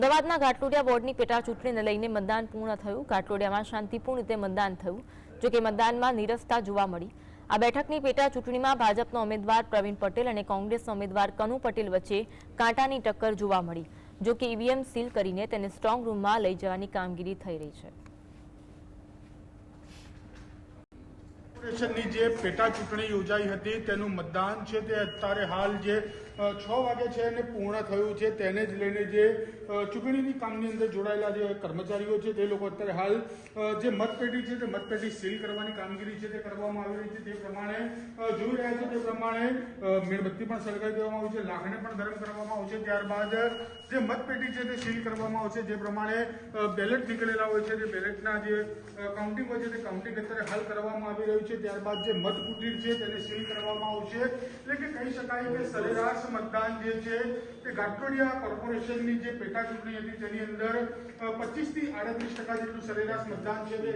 અમદાવાદના ઘાટલોડિયા વોર્ડની પેટા ચૂંટણીને લઈને મતદાન પૂર્ણ થયું। ઘાટલોડિયામાં શાંતિપૂર્ણ રીતે મતદાન થયું, જો કે મતદાનમાં નીરસતા જોવા મળી। આ બેઠકની પેટા ચૂંટણીમાં ભાજપનો ઉમેદવાર પ્રવીણ પટેલ અને કોંગ્રેસના ઉમેદવાર કનુ પટેલ વચ્ચે કાંટાની ટક્કર જોવા મળી, જો કે ઈવીએમ સીલ કરીને તેને સ્ટ્રોંગ રૂમમાં લઈ જવાની કામગીરી થઈ રહી છે। કોર્પોરેશનની જે પેટા ચૂંટણી યોજાઈ હતી તેનું મતદાન છે તે અત્યારે હાલ જે 6 વાગે છે અને પૂર્ણ થયું છે। તેને જ લઈને જે ચૂંટણીની કામની અંદર જોડાયેલા જે કર્મચારીઓ છે તે લોકો અત્યારે હાલ જે મતપેટી છે તે મતપેટી સીલ કરવાની કામગીરી છે તે કરવામાં આવી રહી છે। તે પ્રમાણે જોઈ રહ્યા છો તે પ્રમાણે મીણબત્તી પણ સળગાવી દેવામાં આવી છે, લાકડે પણ ગરમ કરવામાં આવશે। ત્યારબાદ જે મતપેટી છે તે સીલ કરવામાં આવશે। જે પ્રમાણે બેલેટ નીકળેલા હોય છે તે બેલેટના જે કાઉન્ટિંગ હોય છે તે કાઉન્ટિંગ અત્યારે હાલ કરવામાં આવી રહ્યું છે। ત્યારબાદ જે મતકુટીર છે તેને સીલ કરવામાં આવશે। એટલે કે કહી શકાય કે સરેરાશ મતદાન જે છે તે ઘાટલોડિયા કોર્પોરેશનની જે પેટા ચૂંટણી હતી તેની અંદર 25 થી 38% જેટલું સરેરાશ મતદાન છે તે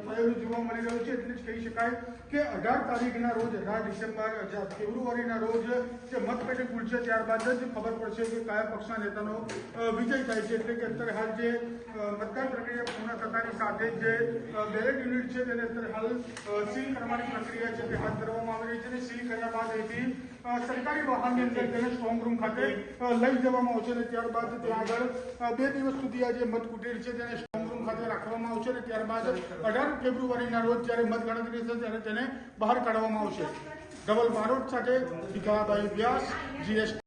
થયેલું જોવા મળી રહ્યું છે। એટલે જ કહી શકાય કે 18 તારીખના રોજ 18 ફેબ્રુઆરીના રોજ જે મતપેટી ખુલશે ત્યારબાદ જ ખબર પડશે કે કયા પક્ષના નેતાનો વિજય થાય છે। એટલે કે અત્યારે હાલ જે મતદાન પ્રક્રિયા પૂર્ણ થતાની સાથે જ જે બેલેટ યુનિટ છે તેને અત્યારે હાલ સીલ કરવાની પ્રક્રિયા છે તે હાથ ધરવામાં આવી રહી છે। અને સીલ કર્યા બાદ અહીંથી સરકારી વાહનની અંદર તેને સ્ટ્રોંગ રૂમ ખાતે લઈ જવામાં આવશે અને ત્યારબાદ ત્યાં આગળ 2 દિવસ સુધી આ જે મતકુટીર છે તેને સ્ટ્રોંગ રૂમ ખાતે રાખવામાં આવશે અને ત્યારબાદ 18 ફેબ્રુઆરીના રોજ જ્યારે મતગણતરી થશે ત્યારે તેને બહાર કાઢવામાં આવશે। ધવલ બારોટ સાથે ભીખાભાઈ વ્યાસ, GS।